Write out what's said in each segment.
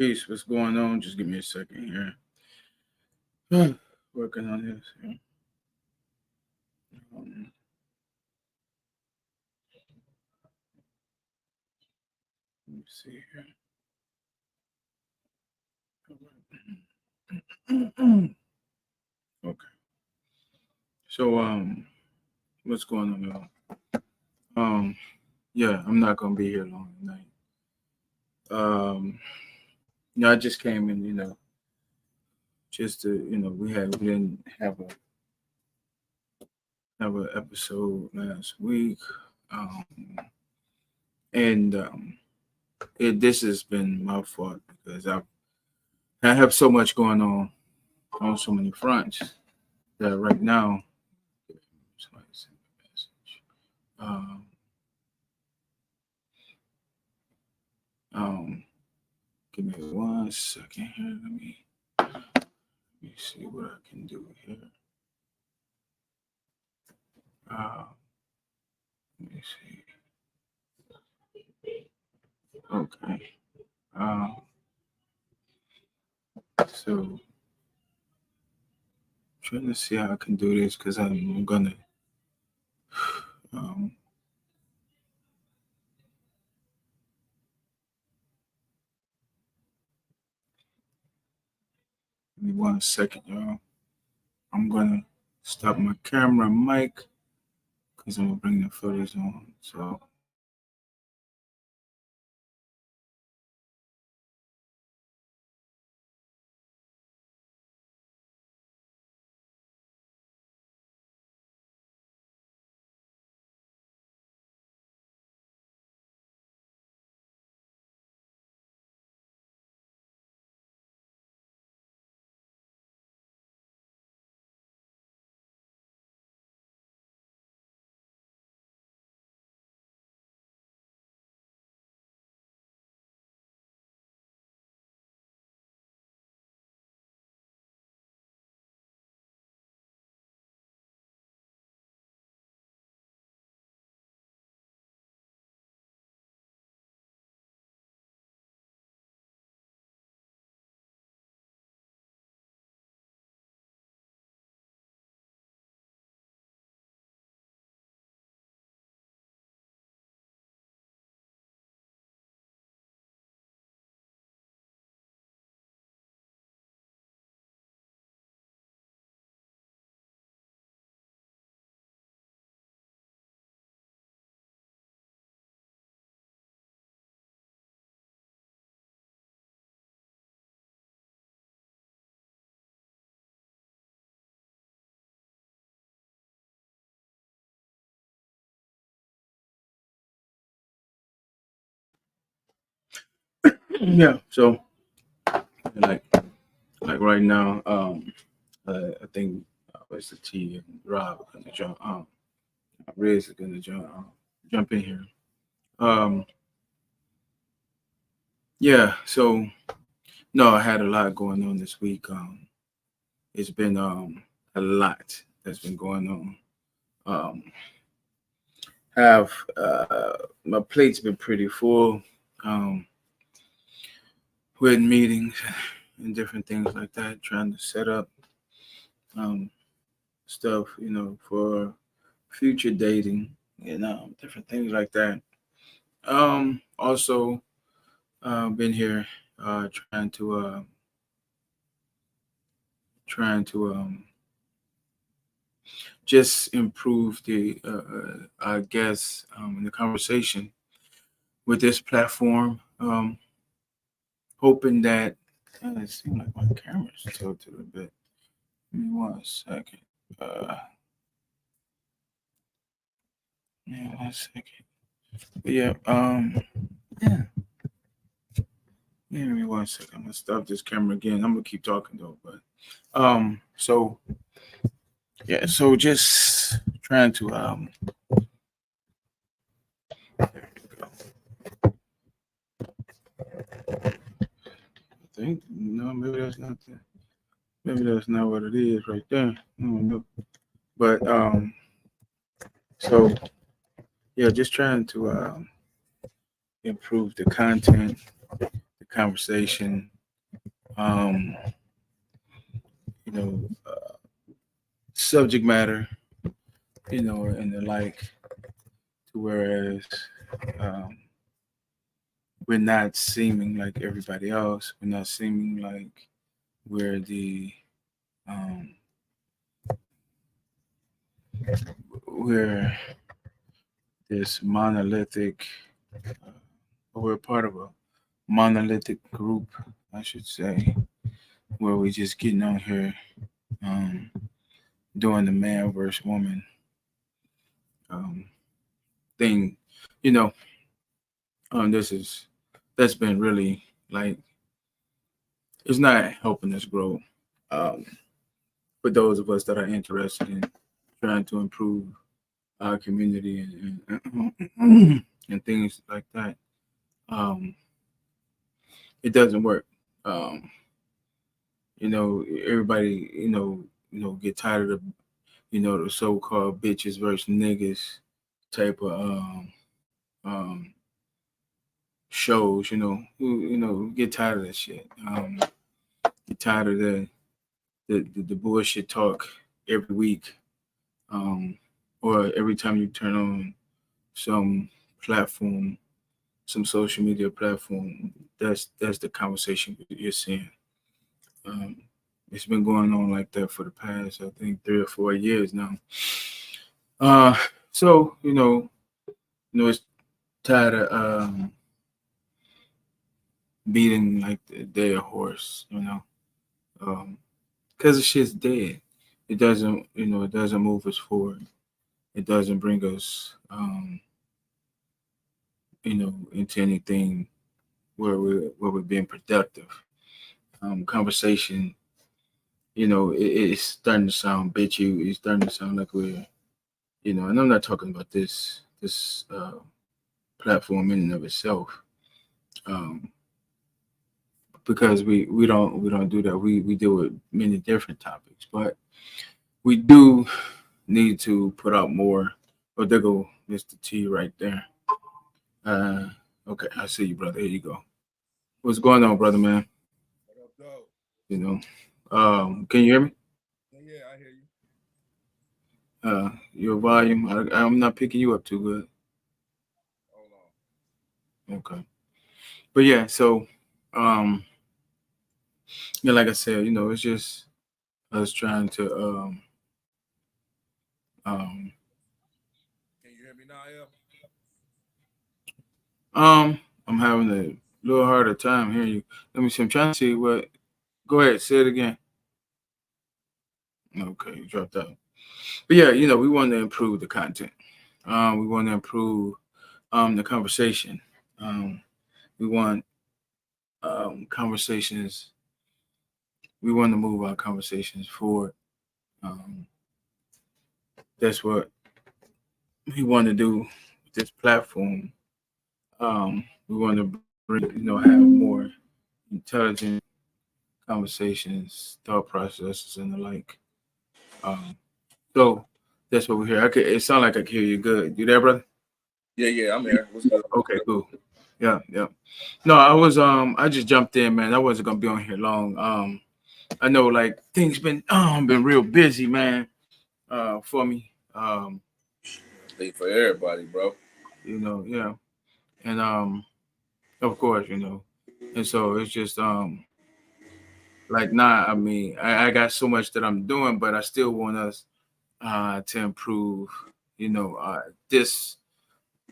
Peace. What's going on? Just give me a second here. Working on this. Here. Um, let me see here. Okay. So what's going on, y'all? Yeah, I'm not gonna be here long tonight. Um, I just came in, just to, we didn't have an episode last week, um, and this has been my fault because I have so much going on so many fronts that right now, somebody sent me a message. Um, give me 1 second here. Let me see what I can do here. Uh, let me see. Okay. So trying to see how I can do this because I'm gonna um give me 1 second, y'all. I'm gonna stop my camera mic because I'm gonna bring the photos on. So yeah, so like right now, I think it's the T and Rob are gonna jump. Riz is gonna jump in here. Um, yeah, so no, I had a lot going on this week. It's been a lot that's been going on. Um, have My plate's been pretty full um, with meetings and different things like that, trying to set up um, stuff, for future dating and different things like that. Also, been here trying to just improve I guess, the conversation with this platform. Hoping that it seems like my camera's tilted a bit. Give me 1 second. Uh, yeah, 1 second. But yeah, yeah. Yeah, give me 1 second. I'm gonna stop this camera again. I'm gonna keep talking though, but so yeah, so just trying to there we go. I think no, maybe that's not what it is right there. I don't know. But so yeah, just trying to improve the content, the conversation, um, you know, subject matter, and the like, to whereas um, we're not seeming like everybody else. We're not seeming like we're um, we're this monolithic, or we're part of a monolithic group, I should say, where we just getting on here um, doing the man versus woman um, thing. You know, this is that's been really like it's not helping us grow. Um, for those of us that are interested in trying to improve our community and things like that, um, it doesn't work. Um, everybody, get tired of the so-called bitches versus niggas type of um, shows. Get tired of that shit. Get tired of the bullshit talk every week, um, or every time you turn on some platform, some social media platform. That's the conversation you're seeing. Um, it's been going on like that for the past, I think, 3 or 4 years now. Uh, so it's tired of beating like the dead horse, because the shit's dead. It doesn't move us forward. It doesn't bring us, into anything where we're being productive. Conversation, it's starting to sound bitchy. It's starting to sound like and I'm not talking about this platform in and of itself, um, because we don't do that. We deal with many different topics, but we do need to put out more. Oh, there go Mr. T right there. Uh, okay, I see you, brother. Here you go. What's going on, brother, man? What up, though? You know, can you hear me? Yeah, I hear you. Your volume. I'm not picking you up too good. Hold on. Okay, but yeah. So, um, yeah, like I said, it's just us trying to um, Can you hear me now, yeah? um, I'm having a little harder time hearing you. Let me see. I'm trying to see what. Go ahead, say it again. Okay, you dropped out. But yeah, we want to improve the content. We want to improve the conversation. Um, we want conversations. We want to move our conversations forward. Um, that's what we want to do with this platform. We want to have more intelligent conversations, thought processes, and the like. Um, so that's what we're here. It sounds like I can hear you good. You there, brother? Yeah, yeah, I'm here. What's good? Okay, cool. Yeah, yeah. No, I just jumped in, man. I wasn't gonna be on here long. I know like things been real busy, man, for me. Hey, for everybody, bro. Yeah. And of course, and so it's just like nah, I mean, I got so much that I'm doing, but I still want us to improve, you know, uh this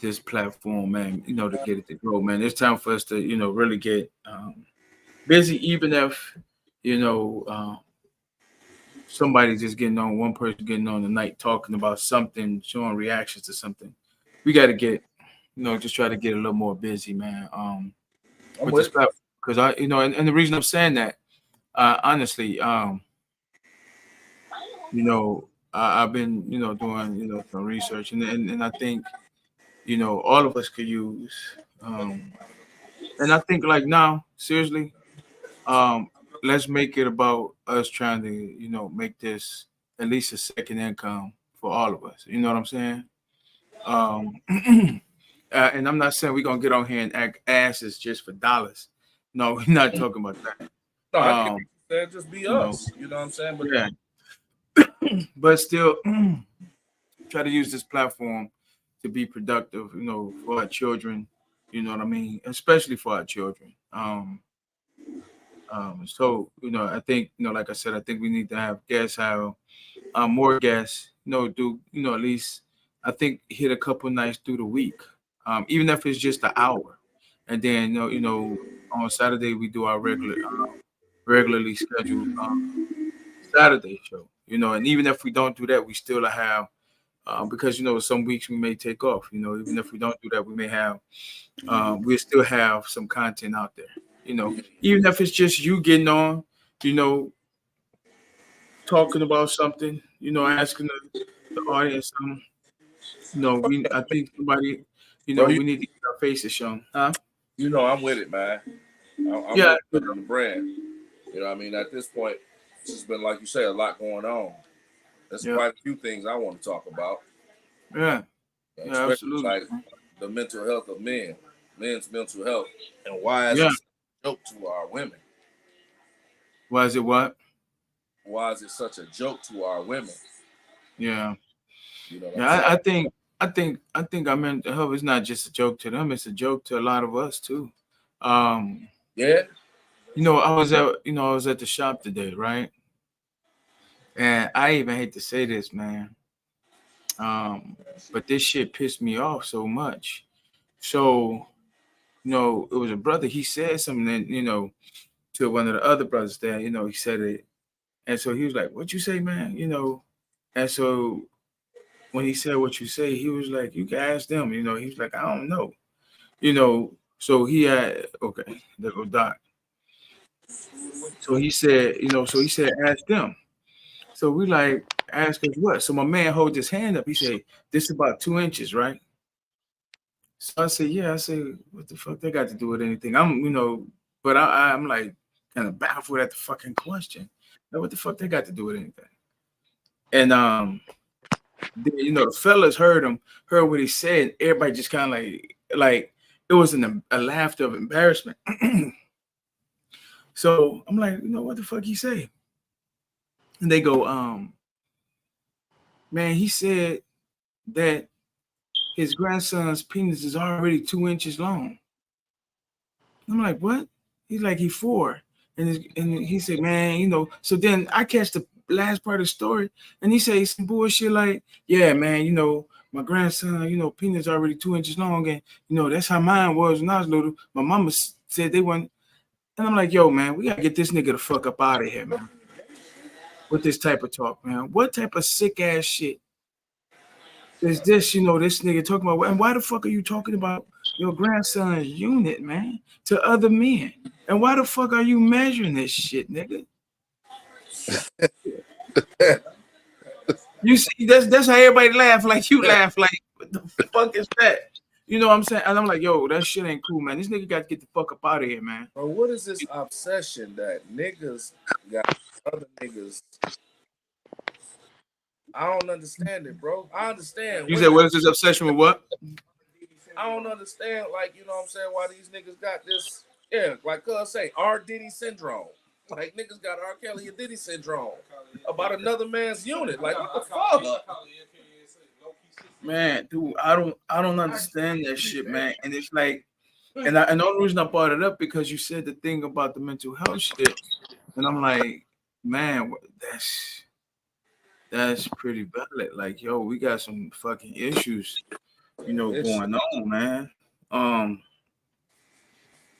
this platform, man, to get it to grow, man. It's time for us to, really get busy, even if, you know, somebody just getting on, one person getting on tonight talking about something, showing reactions to something. We got to get, just try to get a little more busy, man. I'm With this with platform, because and the reason I'm saying that, honestly, I've been, doing, some research, and I think, all of us could use, um, and I think like now, seriously, um, let's make it about us trying to, make this at least a second income for all of us. You know what I'm saying? Um, and I'm not saying we're gonna get on here and act asses just for dollars. No, we're not talking about that. No, I get what Um, you said. Just be you know, us. You know what I'm saying? But yeah, but still try to use this platform to be productive, for our children. You know what I mean? Especially for our children. So I think, like I said, I think we need to have guests, have more guests, do, at least I think hit a couple nights through the week, even if it's just an hour. And then, on Saturday we do our regularly scheduled Saturday show, and even if we don't do that, we still have, because, some weeks we may take off, even if we don't do that, we may have, we'll still have some content out there, even if it's just you getting on, you know, talking about something, asking the audience, I think somebody, bro, we need to get our faces shown, huh? I'm with it, man. I'm Yeah, with it on the brand. You know what I mean? At this point, it's just been, like you say, a lot going on. There's yeah, quite a few things I want to talk about, yeah, yeah, especially absolutely. like the mental health of men's mental health, and why is Yeah. it such a joke to our women? Why is it what? Why is it such a joke to our women? Yeah. You know what I'm Yeah, saying? I think our mental health is not just a joke to them, it's a joke to a lot of us too. Um, Yeah, I was at the shop today, right? And I even hate to say this, man. But this shit pissed me off so much. So, it was a brother, he said something, and, to one of the other brothers there, he said it. And so he was like, "What you say, man?" And so when he said what you say, he was like, "You can ask them." He was like, "I don't know." So he had, okay, there go Doc. So he said, "Ask them." So we like, ask us what? So my man holds his hand up. He said, "This is about 2 inches, right?" So I said, "Yeah." I said, "What the fuck they got to do with anything?" But I'm like kind of baffled at the fucking question. Like, what the fuck they got to do with anything? And the fellas heard what he said. Everybody just kind of like it was a laughter of embarrassment. So I'm like, what the fuck he say? And they go, man, he said that his grandson's penis is already 2 inches long. I'm like, what? He's like, he 4. And he said, man, so then I catch the last part of the story, and he say some bullshit like, yeah, man, my grandson, penis already 2 inches long, and that's how mine was when I was little. My mama said they weren't, and I'm like, yo, man, we gotta get this nigga the fuck up out of here, man. With this type of talk, man. What type of sick ass shit is this? This nigga talking about, and why the fuck are you talking about your grandson's unit, man, to other men? And why the fuck are you measuring this shit, nigga? You see, that's how everybody laugh. Like you laugh. Like, what the fuck is that? You know what I'm saying? And I'm like, yo, that shit ain't cool, man. This nigga got to get the fuck up out of here, man. but what is this obsession that niggas got other niggas? I don't understand it, bro. I understand You said, women. what is this obsession with what? I don't understand, like, you know what I'm saying, why these niggas got this, yeah, like cuz say, R. Diddy syndrome. Like, niggas got R. Kelly and Diddy syndrome about another man's unit. Like, what the fuck? Man, dude, I don't understand that shit, man. And it's like, and the only reason I brought it up because you said the thing about the mental health shit, and I'm like, man, that's pretty valid. Like, yo, we got some fucking issues, It's going on, man. Um,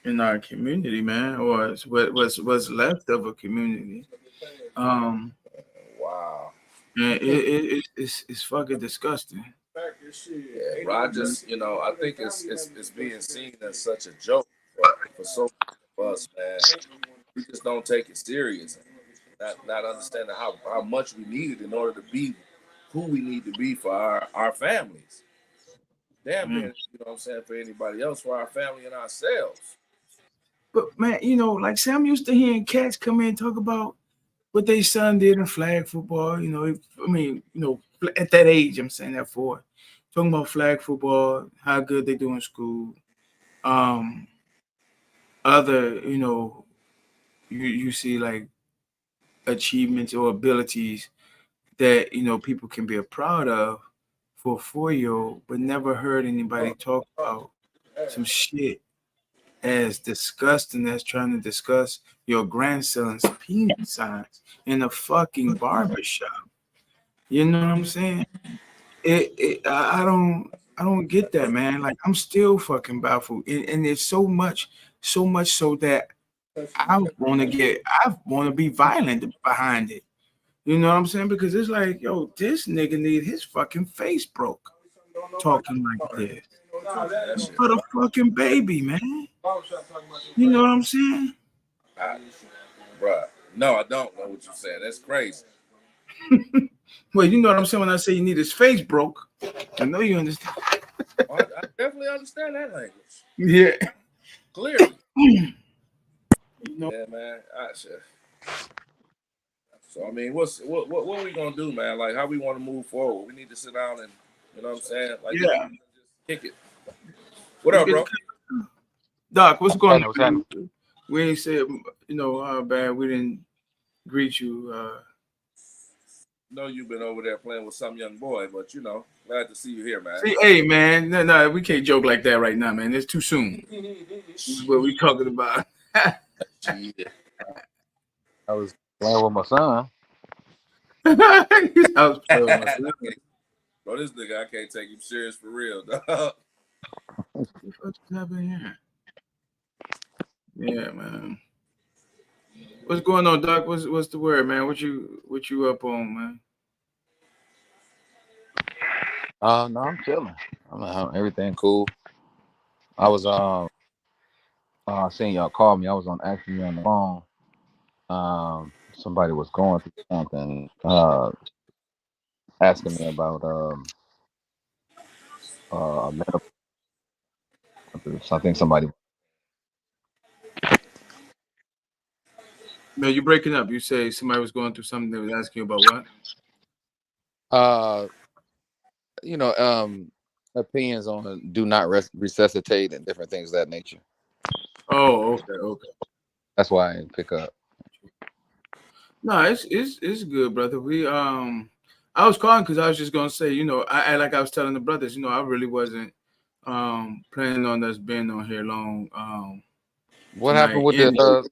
in our community, man, or it's what's left of a community. Um, wow. and it's fucking disgusting. Yeah, bro, I just, I think it's being seen as such a joke for so many of us, man. We just don't take it serious. Not understanding how much we need it in order to be who we need to be for our families. Damn Mm. near, you know what I'm saying, for anybody else, for our family and ourselves. But man, like Sam used to hearing cats come in and talk about what their son did in flag football. At that age, I'm saying that for talking about flag football, how good they do in school. Um, other, you see like achievements or abilities that people can be proud of for a 4-year-old, but never heard anybody talk about some shit as disgusting as trying to discuss your grandson's penis size in a fucking barbershop. You know what I'm saying? I don't get that, man. Like I'm still fucking baffled, and it's so much so that I want to be violent behind it. You know what I'm saying? Because it's like, yo, this nigga need his fucking face broke talking like this. But a fucking baby, man. You know what I'm saying? I, bruh. No, I don't know what you're saying. That's crazy. Well, you know what I'm saying when I say you need his face broke. I know you understand. I definitely understand that language. Yeah. Clearly. You know, Yeah, man. So I mean, what are we gonna do, man? Like, how we want to move forward? We need to sit down and, you know what I'm saying? Like, just yeah. kick it. What We up, get bro? Doc, what's going What's on? happening? We ain't said, how bad we didn't greet you. Know you've been over there playing with some young boy, but glad to see you here, man. See, hey, man, no, we can't joke like that right now, man. It's too soon. This is what we talking about. I was playing with my son. I was playing with my son. Bro, this nigga, I can't take him serious for real, dog. What's happening here? Yeah, man. What's going on, Doc? What's the word, man? What you up on, man? No, I'm chilling. Everything cool. I was seeing y'all call me. I was actually on the phone. Somebody was going through something, asking me about a medical. I think somebody. Man, you're breaking up. You say somebody was going through something that was asking you about what? Uh, you know, opinions on do not resuscitate and different things of that nature. Oh, okay. That's why I didn't pick up. No, it's good, brother. I was calling because I was just gonna say, I like I was telling the brothers, I really wasn't planning on us being on here long What happened tonight. with And the?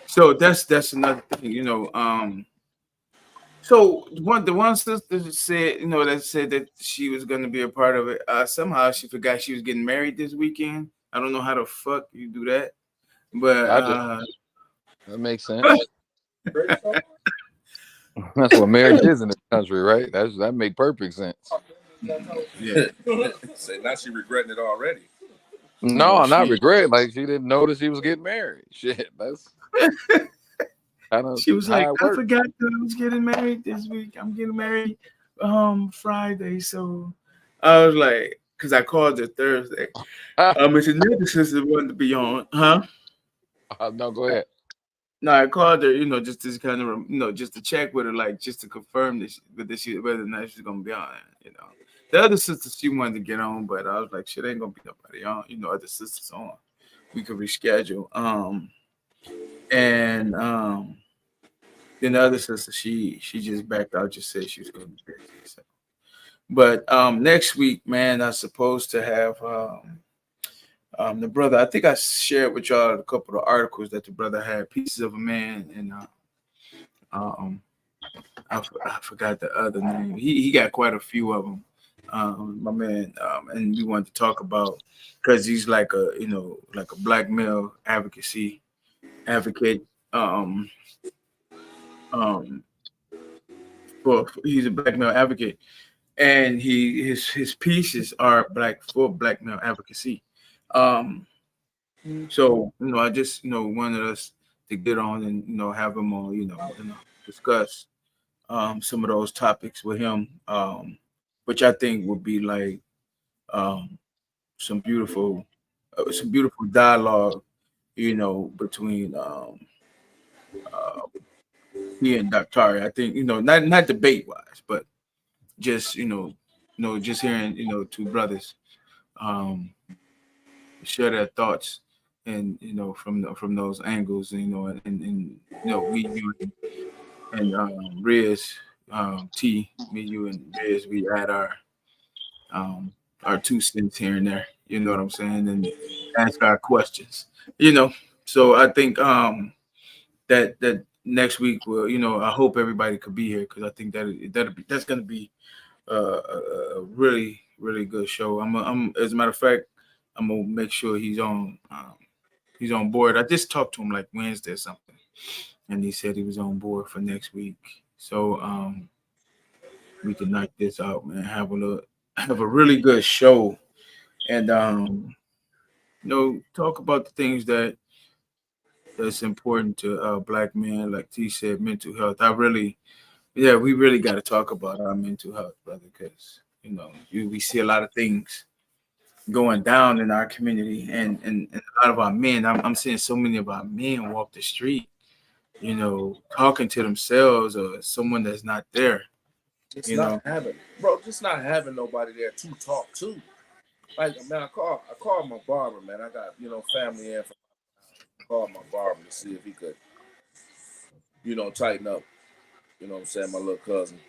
so that's another thing, So the one sister said, that said that she was gonna be a part of it. Somehow she forgot she was getting married this weekend. I don't know how the fuck you do that, but I just that makes sense. That's what marriage is in this country, right? That make perfect sense. yeah. Say now she regretting it already. No, not regret. Like she didn't notice she was getting married. Shit, that's kind of She was like, how it I works. forgot that I was getting married this week. I'm getting married Friday. So I was like, because I called her Thursday. It's another sister wanted to be on, huh? No, go ahead. No, I called her, just to kind of, just to check with her, like just to confirm this, whether or not she's gonna be on. The other sister she wanted to get on, but I was like, shit, ain't gonna be nobody on. Other sisters on. We could reschedule. And then the other sister, she just backed out, just said she was gonna be busy. So. But next week, man, I'm supposed to have the brother. I think I shared with y'all a couple of articles that the brother had, Pieces of a Man, and um, I forgot the other name. He got quite a few of them, my man. And we wanted to talk about because he's like a black male advocate. Um, he's a black male advocate, and his pieces are black male advocacy. Um, so I just wanted us to get on and have him on, discuss some of those topics with him, which I think would be like um, some beautiful dialogue, between uh, he and Dr. I think not debate wise, but just just hearing two brothers um, share their thoughts and from those angles, and we you and Riz, T, me, you, and Riz, we add um, our 2 cents here and there. You know what I'm saying, and ask our questions. You know, so I think that next week will, I hope everybody could be here because I think that's gonna be a really really good show. I'm as a matter of fact, I'm gonna make sure he's on board. I just talked to him like Wednesday or something, and he said he was on board for next week. So we can knock this out, man. Have a really good show, and talk about the things that's important to black men. Like T said, mental health. We really got to talk about our mental health, brother, because we see a lot of things going down in our community, and a lot of our men. I'm seeing so many of our men walk the street, talking to themselves or someone that's not there. Just not having, bro. Just not having nobody there to talk to. Like, man, I called my barber, man. I got family in. I called my barber to see if he could tighten up. You know what I'm saying, my little cousin.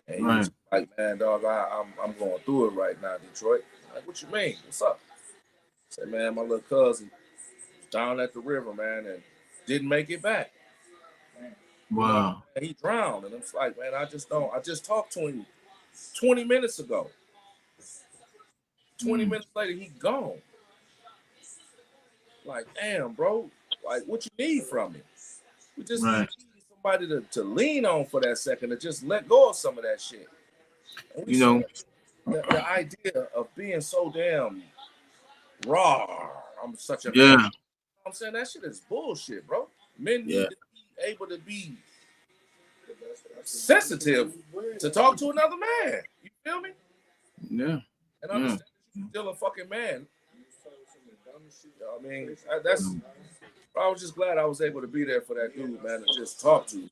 And he Right. was like, man, dog, I'm going through it right now, Detroit. I'm like, what you mean? What's up? I said, man, my little cousin was down at the river, man, and didn't make it back. Wow. And he drowned. And I'm like, man, I just talked to him 20 minutes ago. 20 minutes later, he gone. Like, damn, bro. Like, what you need from me? We just Right. need somebody to lean on for that second, to just let go of some of that shit. And we You see know. the idea of being so damn raw. I'm such a man. Yeah. I'm saying that shit is bullshit, bro. Men Yeah. need to be able to be sensitive to talk to another man. You feel me? Yeah. And understand that you're still a fucking man. You know what I mean? I was just glad I was able to be there for that dude, man, and just talk to him.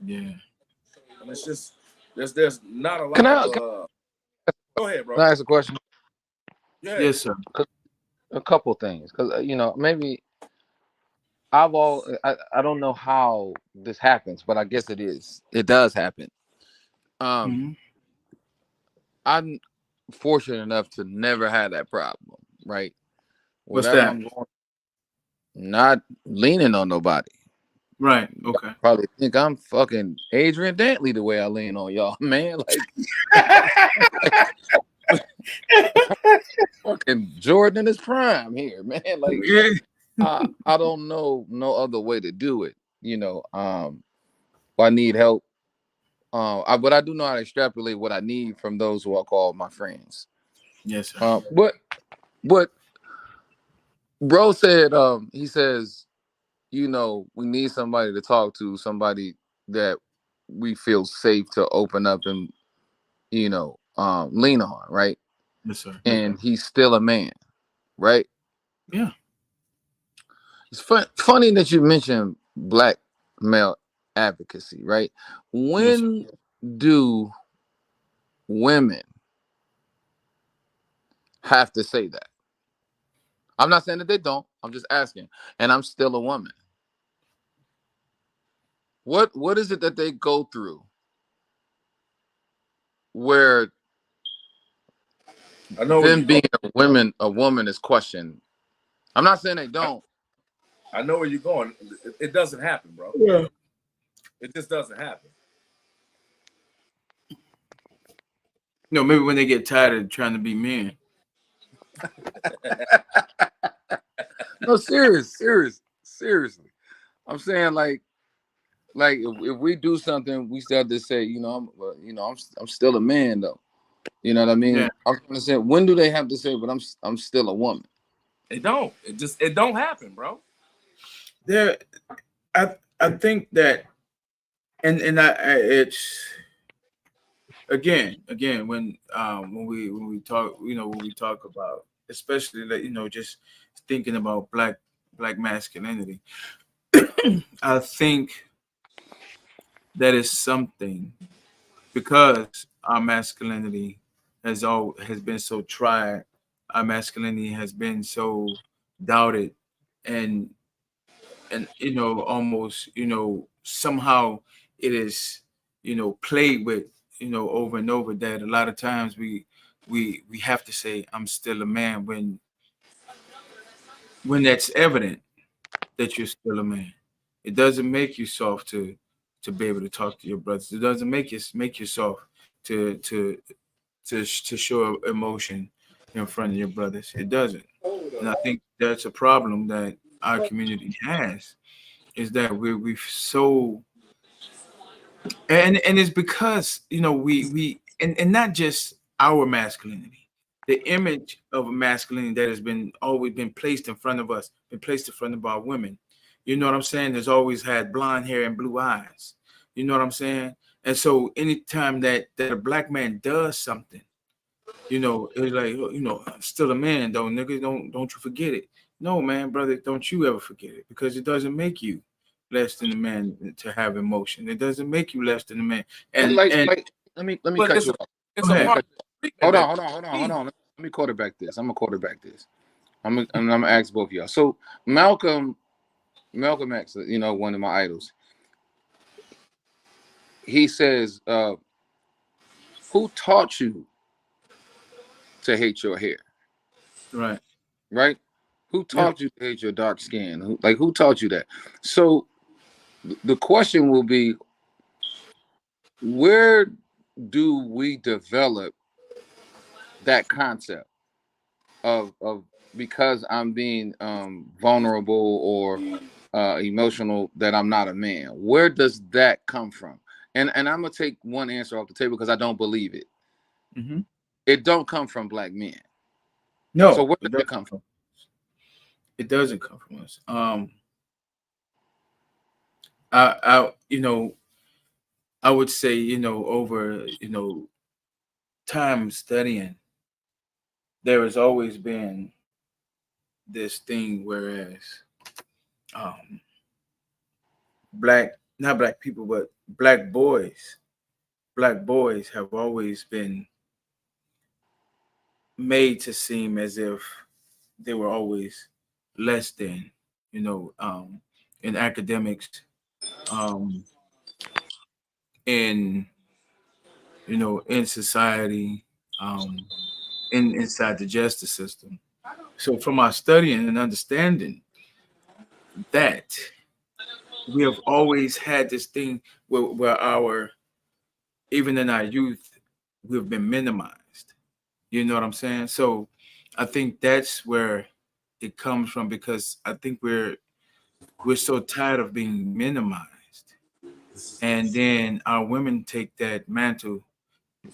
Yeah. And it's just there's not a Can lot I, of can go ahead, bro. I ask a question? Yeah. Yes, sir. A couple things, because maybe I don't know how this happens, but I guess it does happen. Um, Hmm. I'm fortunate enough to never have that problem, right? What's Whatever that? I'm going, not leaning on nobody. Right. Okay. Probably think I'm fucking Adrian Dantley the way I lean on y'all, man. Fucking Jordan in his prime here, man. Like Yeah. I don't know no other way to do it. If I need help. But I do know how to extrapolate what I need from those who I call my friends. Yes, sir. But bro said, he says, we need somebody to talk to, somebody that we feel safe to open up and lean on, right? Yes, sir. And he's still a man, right? Yeah. It's funny that you mentioned black male advocacy, right? Yes, sir. When do women have to say that? I'm not saying that they don't. I'm just asking. And I'm still a woman. What is it that they go through where I know where them you're going. being a woman is questioned? I'm not saying they don't. I know where you're going. It doesn't happen, bro. Yeah. It just doesn't happen. Maybe when they get tired of trying to be men. No, seriously. I'm saying like if we do something, we still have to say, I'm still a man though. You know what I mean? Yeah. I was gonna say, when do they have to say, but I'm still a woman? It don't. It don't happen, bro. There. I think that, and it's again when we talk, when we talk about, especially that, just thinking about black masculinity. I think that is something, because our masculinity has been so tried, our masculinity has been so doubted, and almost somehow it is played with over and over, that a lot of times we have to say I'm still a man when that's evident that you're still a man. It doesn't make you soft to be able to talk to your brothers. It doesn't make you soft to to to show emotion in front of your brothers. It doesn't. And I think that's a problem that our community has, is that we so, and it's because and not just our masculinity, the image of a masculinity that has been always been placed in front of us, been placed in front of our women. You know what I'm saying? There's always had blonde hair and blue eyes. You know what I'm saying? And so anytime that a black man does something, it's like, I'm still a man though, nigga. Don't you forget it. No, man, brother, don't you ever forget it, because it doesn't make you less than a man to have emotion. It doesn't make you less than a man. And Let me But cut you off. it's go a Let me ahead. part cut of the Hold treatment, on, hold on, hold on, hold on. Let me quarterback this. I'm gonna quarterback this. I'm gonna ask both of y'all. So Malcolm X, one of my idols. He says, "Who taught you to hate your hair?" Right. Right? Who Yeah. taught you to hate your dark skin? Who taught you that? So the question will be, where do we develop that concept of because I'm being vulnerable or emotional, that I'm not a man? Where does that come from? And I'm gonna take one answer off the table because I don't believe it. Hmm. It don't come from black men. So No, where it does it doesn't come from? come. It doesn't come from us. I would say, over, time studying, there has always been this thing, whereas um not black people, but black boys, have always been made to seem as if they were always less than, you know, um, in academics, um, in in society, um, inside the justice system. So from our studying and understanding that, we have always had this thing where our even in our youth, we've been minimized. You know what I'm saying? So I think that's where it comes from, because I think we're so tired of being minimized. And then our women take that mantle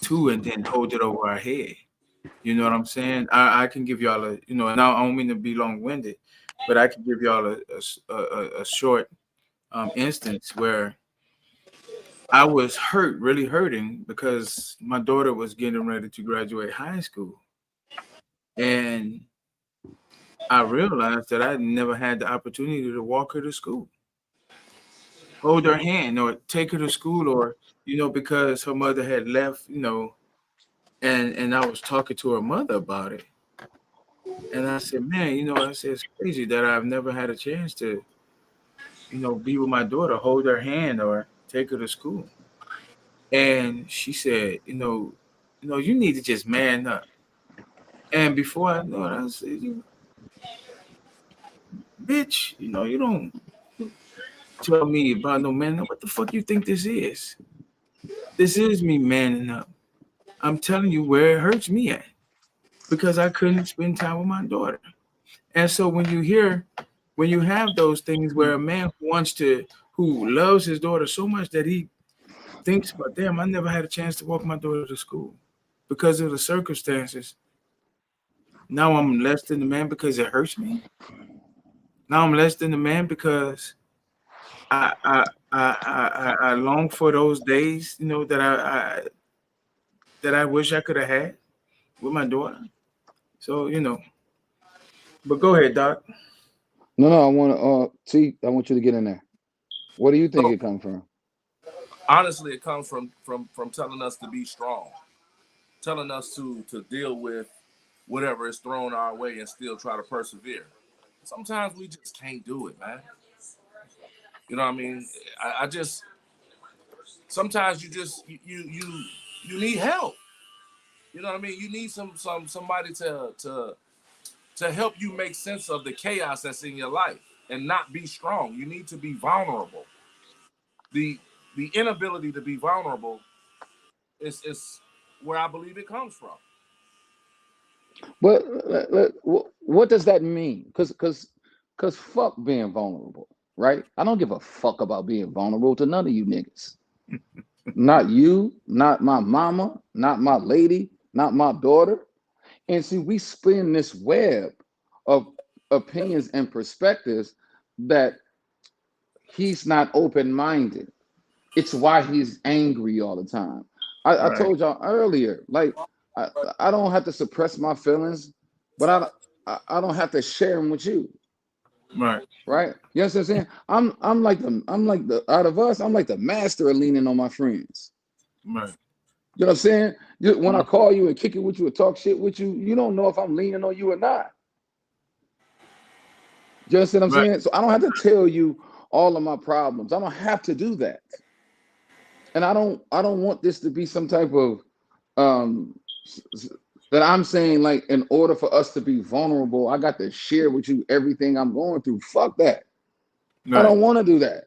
too and then hold it over our head. You know what I'm saying? I can give y'all and I don't mean to be long winded, but I can give y'all a short instance where I was really hurting, because my daughter was getting ready to graduate high school. And I realized that I never had the opportunity to walk her to school, hold her hand, or take her to school, or, because her mother had left, and I was talking to her mother about it. And I said, man, I said, it's crazy that I've never had a chance to, be with my daughter, hold her hand, or take her to school. And she said, you need to just man up. And before I know it, I said, you bitch, you don't tell me about no man. What the fuck you think this is? This is me manning up. I'm telling you where it hurts me at, because I couldn't spend time with my daughter. And so when you have those things where a man who loves his daughter so much that he thinks about, damn, I never had a chance to walk my daughter to school because of the circumstances. Now I'm less than the man because it hurts me. Now I'm less than the man because I I I long for those days, that I wish I could have had with my daughter. So, but go ahead, Doc. No, no, I want to see. I want you to get in there. Where do you think So it come from? honestly, it comes from telling us to be strong, telling us to deal with whatever is thrown our way and still try to persevere. sometimes we just can't do it, man. You know what I mean? I just sometimes you need help. You know what I mean? You need somebody to help you make sense of the chaos that's in your life and not be strong. You need to be vulnerable. The the inability to be vulnerable is where I believe it comes from. But what does that mean? Because fuck being vulnerable, right? I don't give a fuck about being vulnerable to none of you niggas. Not you, not my mama, not my lady, not my daughter. And see, we spin this web of opinions and perspectives that he's not open minded. It's why he's angry all the time. I Right. told y'all earlier, like I, I don't have to suppress my feelings, but I don't have to share them with you, Right. right? You know what I'm saying? I'm like the out of us, I'm like the master of leaning on my friends. Right. You know what I'm saying? When I Mhm. call you and kick it with you or talk shit with you, you don't know if I'm leaning on you or not. You understand what I'm Right. saying? So I don't have to tell you all of my problems. I don't have to do that. And I don't want this to be some type of um that I'm saying like in order for us to be vulnerable, I got to share with you everything I'm going through. Fuck that. I Right. don't want to do that.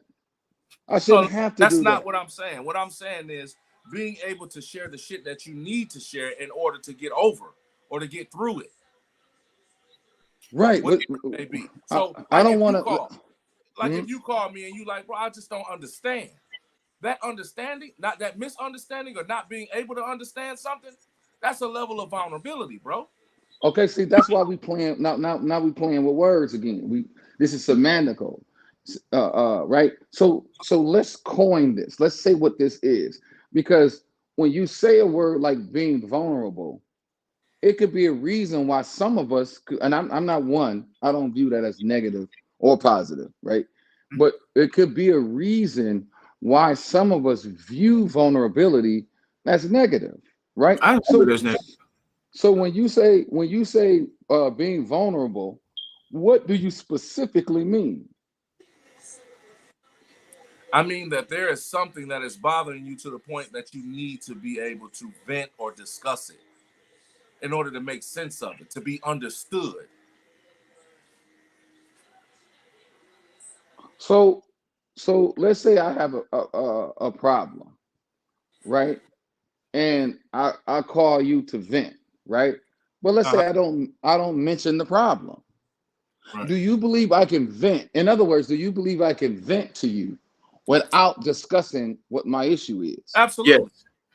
I No, shouldn't have to that's do not that. what I'm saying. What I'm saying is being able to share the shit that you need to share in order to get over or to get through it, Right. whatever it may be. I, So, I like don't if you want to. call, like if you call me and you like, bro, I just don't understand. That understanding, not that misunderstanding or not being able to understand something, that's a level of vulnerability, bro. Okay, see, that's why we playing now we playing with words again. This is semantical. Right? So let's coin this. Let's say what this is. Because when you say a word like being vulnerable, it could be a reason why some of us and I'm not one, I don't view that as negative or positive, right? But it could be a reason why some of us view vulnerability as negative, right? I know So there's that. so when you say being vulnerable, what do you specifically mean? I mean that there is something that is bothering you to the point that you need to be able to vent or discuss it in order to make sense of it, to be understood. So so let's say I have a problem, right? And I call you to vent, right? But let's say Uh-huh. I don't mention the problem. Right. Do you believe I can vent? In other words, do you believe I can vent to you without discussing what my issue is? Yes. Absolutely.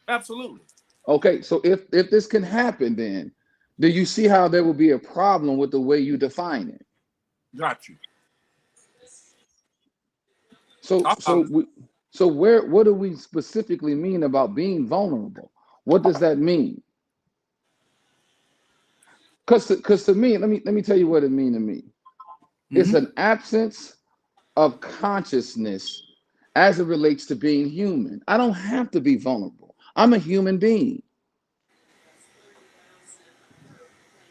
Absolutely. Okay, so if this can happen, then do you see how there will be a problem with the way you define it? Got you. So I so follow you. we, so what do we specifically mean about being vulnerable? What does that mean? Because to me, let me tell you what it means to me. It's Hmm. an absence of consciousness as it relates to being human. I don't have to be vulnerable. I'm a human being.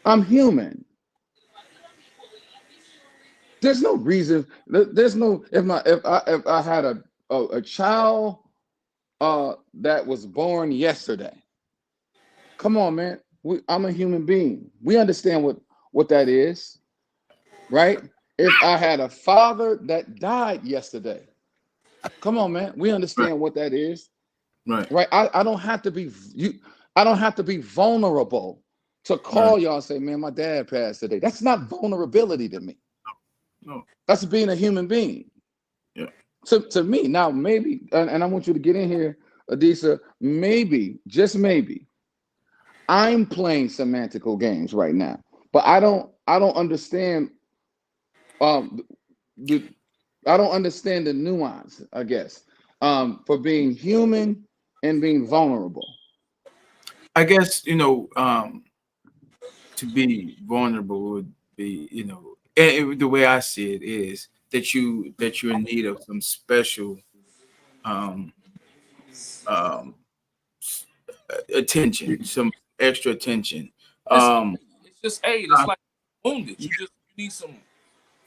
I'm human. There's no reason. There's no if I had a child that was born yesterday. Come on, man. I'm a human being. We understand what that is, right? If I had a father that died yesterday, come on, man. We Right. understand what that is, Right. right? I don't have to be you. I don't have to be vulnerable to Right. call y'all and say, man, my dad passed today. That's not vulnerability to me. No. That's being a human being. Yeah. To me, now maybe, and I want you to get in here, Adisa. Maybe, just maybe, I'm playing semantical games right now, but I don't understand um the I don't understand the nuance, I guess, for being human and being vulnerable. I guess to be vulnerable would be the way I see it is that you're in need of some special um, um, attention, some extra attention. It's Um, it's just aid. It's uh, like wounded. You need some.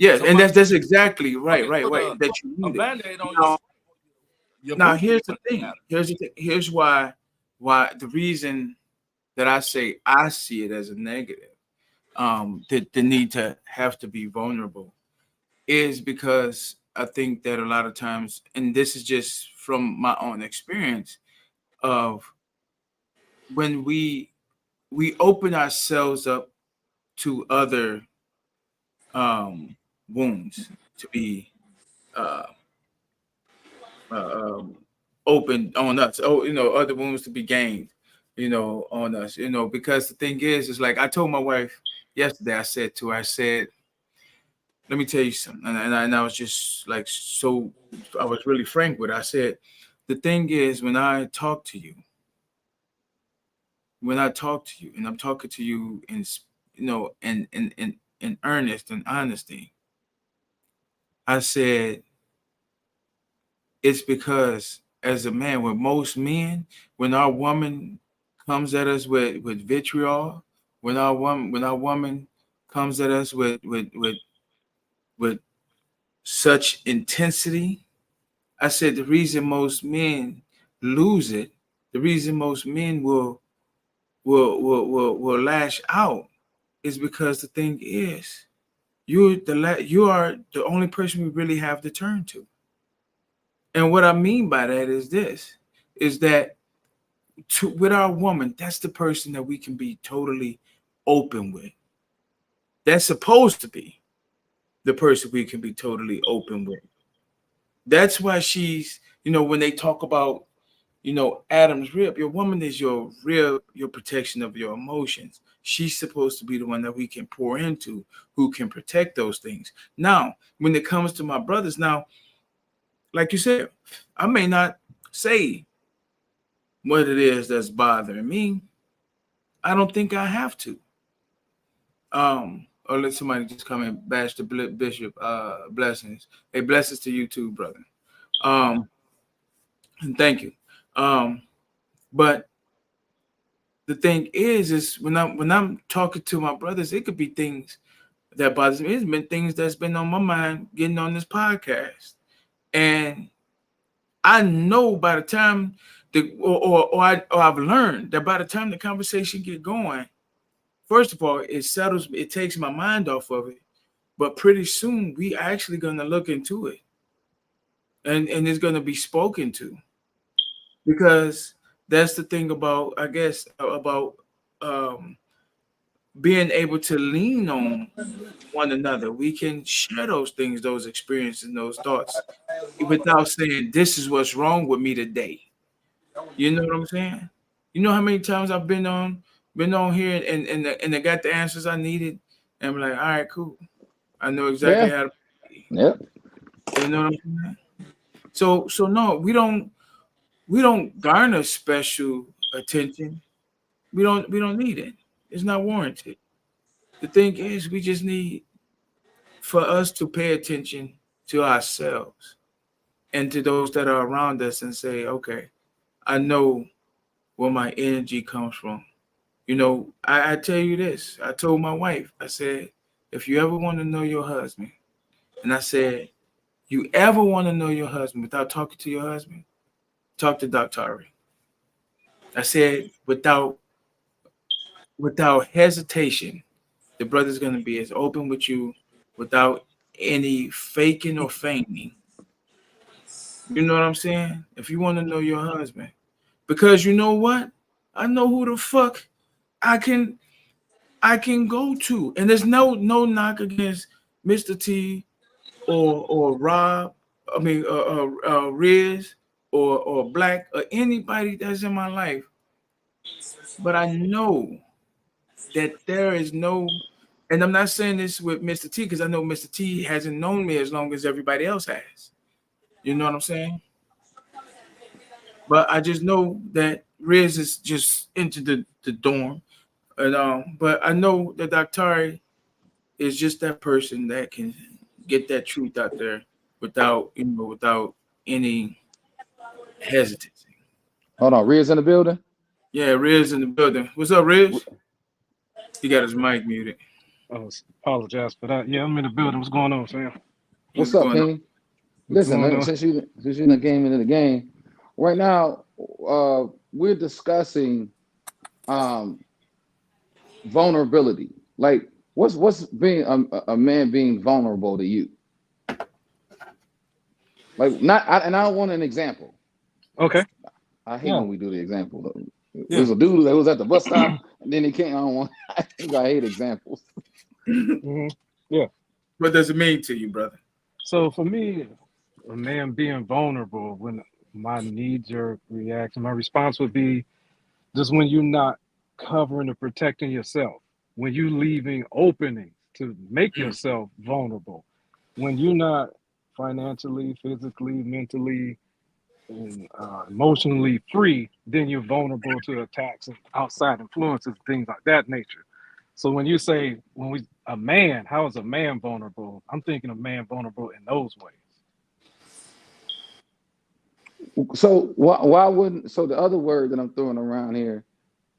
Yeah, and Somebody, that's exactly I right, mean, right, put right. That you a need it. band-aid on Now, your now booty here's the when it thing. matters. Here's the thing. Here's why the reason that I say I see it as a negative, the need to have to be vulnerable is because I think that a lot of times, and this is just from my own experience of when we open ourselves up to other um wounds to be uh, um, open on us. Oh, other wounds to be gained, on us. Because the thing is like I told my wife yesterday. I said, let me tell you something, and I was just like so. I was really frank with her. I said, the thing is when I talk to you, and I'm talking to you in earnest and honesty. I said it's because as a man, with most men, when our woman comes at us with vitriol, when our woman comes at us with such intensity, I said the reason most men lose it, the reason most men will lash out is because the thing is you are the only person we really have to turn to. And what I mean by that is that with our woman, that's the person that we can be totally open with. That's supposed to be the person we can be totally open with. That's why when they talk about, Adam's rib, your woman is your rib, your protection of your emotions. She's supposed to be the one that we can pour into, who can protect those things. Now, when it comes to my brothers, now, like you said, I may not say what it is that's bothering me. I don't think I have to. Or let somebody just come and bash the bishop. Blessings. Hey, blessings to you too, brother. Um, and thank you. Um, but the thing is when I'm talking to my brothers, it could be things that bothers me. It's been things that's been on my mind getting on this podcast, and I know by the time I've learned that by the time the conversation get going, first of all, it settles. It takes my mind off of it. But pretty soon, we actually gonna look into it, and it's gonna be spoken to, because that's the thing about, I guess, about um, being able to lean on one another. We can share those things, those experiences, and those thoughts without saying this is what's wrong with me today. You know what I'm saying? You know how many times I've been on here and I got the answers I needed, and I'm like, all right, cool. I know exactly Yeah. how to. Yeah. You know what I'm saying? So no, we don't garner special attention. We don't need it. It's not warranted. The thing is, we just need for us to pay attention to ourselves and to those that are around us and say, okay, I know where my energy comes from. I tell you this. I told my wife, I said, if you ever want to know your husband, and I said, you ever want to know your husband without talking to your husband, talk to Dr. Ari. I said, without hesitation, the brother's gonna be as open with you without any faking or feigning. You know what I'm saying? If you want to know your husband, because you know what, I know who the fuck I can I can go to, and there's no knock against Mr. T or Rob. I mean, Riz or Black or anybody that's in my life, but I know that there is no, and I'm not saying this with Mr. T because I know Mr. T hasn't known me as long as everybody else has. You know what I'm saying? But I just know that Riz is just into the dorm. And but I know that Dr. is just that person that can get that truth out there without any hesitancy. Hold on. Riz in the building. Yeah, Riz in the building. What's up, Riz? He got his mic muted. Oh, apologize for that. Yeah, I'm in the building. What's going on, Sam? What's What's up, going on? King? What's Listen, going on? since you in the game into the game, right now, we're discussing um vulnerability. Like, what's being a man being vulnerable to you? Like, and I don't want an example. Okay. I hate Yeah. when we do the example. Yeah. There's a dude that was at the bus stop, and then he came. I don't want. I hate examples. hmm Yeah. What does it mean to you, brother? So for me, a man being vulnerable, when my knee-jerk reaction, my response would be just when you're not covering or protecting yourself, when you're leaving openings to make Mm. yourself vulnerable, when you're not financially, physically, mentally, and emotionally free, then you're vulnerable to attacks and outside influences, things like that nature. So when you say when we a man, how is a man vulnerable? I'm thinking a man vulnerable in those ways. So why wouldn't? So the other word that I'm throwing around here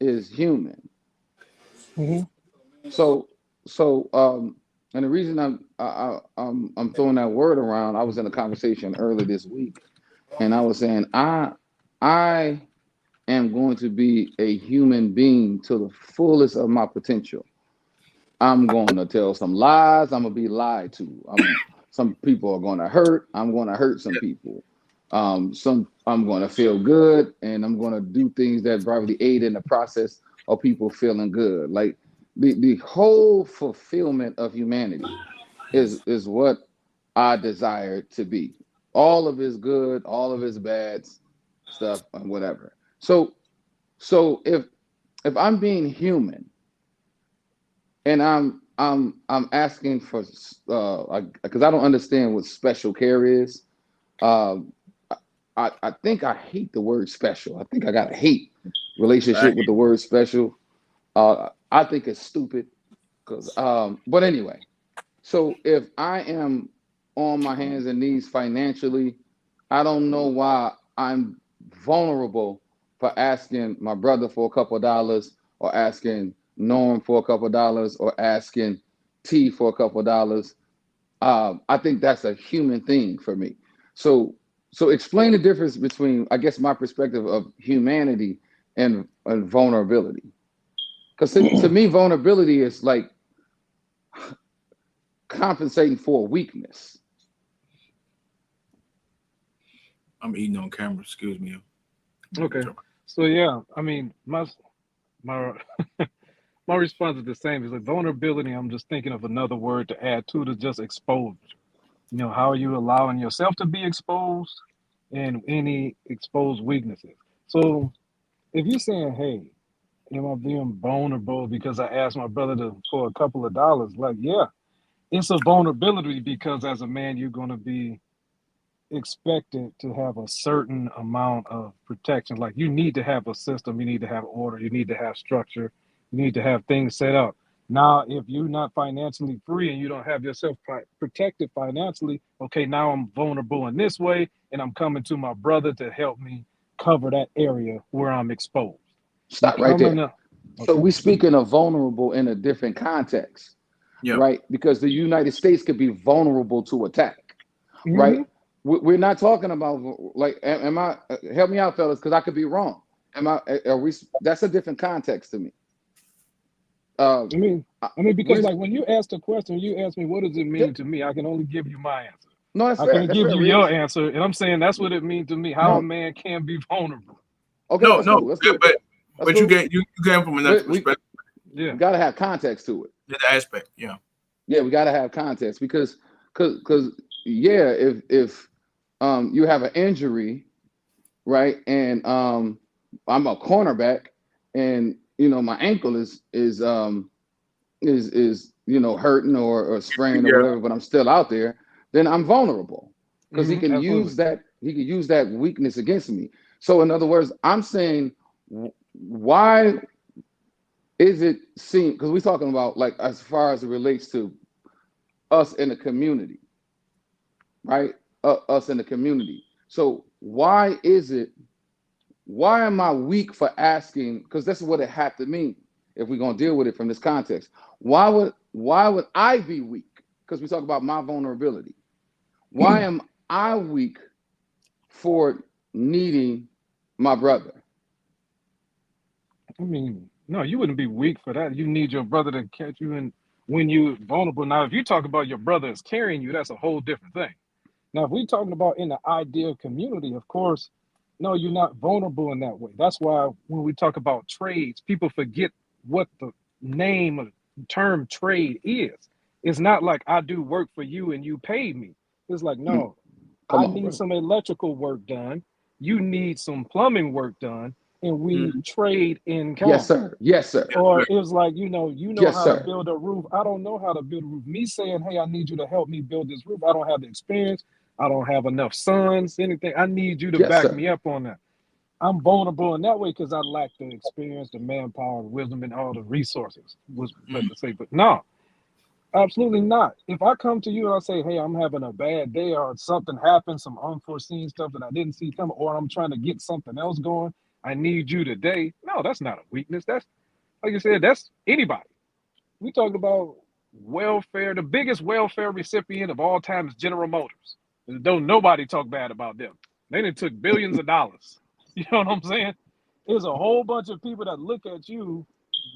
is human. hmm So so and the reason I'm throwing that word around, I was in a conversation earlier this week, and I was saying I am going to be a human being to the fullest of my potential. I'm going to tell some lies. I'm gonna be lied to. Some people are going to hurt. I'm going to hurt some people. Some I'm going to feel good, and I'm going to do things that probably aid in the process of people feeling good. Like the whole fulfillment of humanity is what I desire to be. All of his good, all of his bad stuff, and whatever. So if I'm being human and I'm asking for because I don't understand what special care is. Um, I think I hate the word special. I think I got a hate I, relationship with the word special. I think it's stupid. Cause but anyway, so if I am on my hands and knees financially, I don't know why I'm vulnerable for asking my brother for a couple of dollars, or asking Norm for a couple of dollars, or asking T for a couple of dollars. I think that's a human thing for me. So so explain the difference between, I guess, my perspective of humanity and vulnerability. Because to me, vulnerability is like compensating for a weakness. I'm eating on camera. Excuse me. Okay. So yeah, I mean, my my response is the same. It's like vulnerability. I'm just thinking of another word to add to just exposure. You know, how are you allowing yourself to be exposed and any exposed weaknesses? So if you're saying, hey, am I being vulnerable because I asked my brother for a couple of dollars? Like, yeah, it's a vulnerability because as a man, you're going to be expected to have a certain amount of protection. Like, you need to have a system, you need to have order, you need to have structure, you need to have things set up. Now, if you're not financially free and you don't have yourself protected financially, okay, now I'm vulnerable in this way, and I'm coming to my brother to help me cover that area where I'm exposed. I'm Stop right coming there. up. So Okay. we speaking of vulnerable in a different context, Yep. right? Because the United States could be vulnerable to attack, right? hmm We're not talking about, like, am I, help me out, fellas, because I could be wrong. Am I, are we, that's a different context to me. Uh, I mean, I- because we're, like when you asked the question, you asked me, what does it yeah, mean to me? I can only give you my answer. no, that's I fair. can't That's give fair, you your Riggs. answer. And I'm saying that's what it means to me, how a No, man can be vulnerable. okay, No, that's no, cool. That's cool. That's but you cool. get you came from another We perspective, Yeah. got to have context to it. the aspect. Yeah. Yeah, we got to have context because yeah, if you have an injury, right, and I'm a cornerback, and my ankle is hurting or sprained or Yeah. whatever, but I'm still out there, then I'm vulnerable because Absolutely. he can use that weakness against me. So in other words, I'm saying, why is it seen? Because we're talking about, like, as far as it relates to us in the community, right? Us in the community. So why am I weak for asking? Because this is what it had to mean if we're gonna deal with it from this context. Why would why would I be weak? Because we talk about my vulnerability. Why am I weak for needing my brother? I mean, no, you wouldn't be weak for that. You need your brother to catch you in when you're vulnerable. Now, if you talk about your brother is carrying you, that's a whole different thing. Now, if we're talking about in the ideal community, of course, no, you're not vulnerable in that way. That's why when we talk about trades, people forget what the name of the term trade is. It's not like I do work for you and you pay me. It's like, Hmm. no, Come I on, need brother. some electrical work done. You need some plumbing work done, and we Mhm. trade in Yes, kind. sir. Yes, sir. Or it was like, you know Yes, how to sir. build a roof. I don't know how to build a roof. Me saying, hey, I need you to help me build this roof. I don't have the experience. I don't have enough sons, anything. I need you to Yes, back sir. me up on that. I'm vulnerable in that way because I lack the experience, the manpower, the wisdom, and all the resources. Was but to say, but no, absolutely not. If I come to you and I say, hey, I'm having a bad day or something happened, some unforeseen stuff that I didn't see coming, or I'm trying to get something else going, I need you today. No, that's not a weakness. That's like you said, that's anybody. We talk about welfare. The biggest welfare recipient of all time is General Motors. Don't nobody talk bad about them. They done took billions of dollars. You know what I'm saying? There's a whole bunch of people that look at you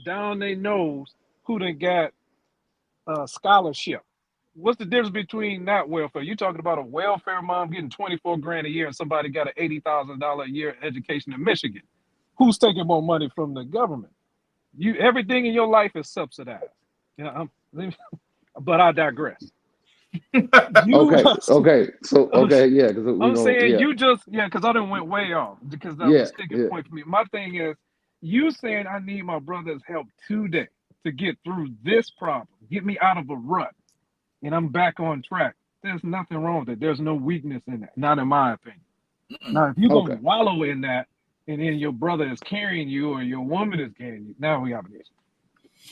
down their nose who done got a scholarship. What's the difference between that welfare? You talking about a welfare mom getting 24 grand a year and somebody got an $80,000 a year education in Michigan? Who's taking more money from the government? You everything in your life is subsidized. Yeah, but I digress. You, Okay. Okay. So I'm, okay. Yeah. Because we I'm don't. saying Yeah. you just because I didn't went way off because that was a Yeah. sticking Yeah. point for me. My thing is you saying I need my brother's help today to get through this problem, get me out of a rut, and I'm back on track. There's nothing wrong with it. There's no weakness in that, not in my opinion. Now, if you're gonna Okay. wallow in that, and then your brother is carrying you or your woman is carrying you, now we have an issue.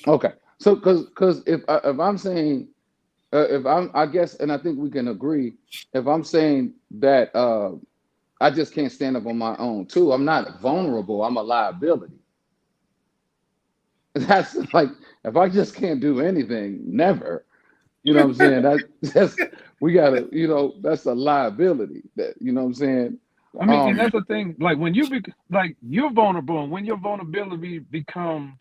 Okay. So because if I'm saying if I'm I guess and I think we can agree if I'm saying that I just can't stand up on my own too. I'm not vulnerable. I'm a liability. That's like if I just can't do anything, never. You know what I'm saying? That's we gotta, that's a liability. That you know what I'm saying? I mean, and Um, that's the thing. Like when you be like you're vulnerable, and when your vulnerability becomes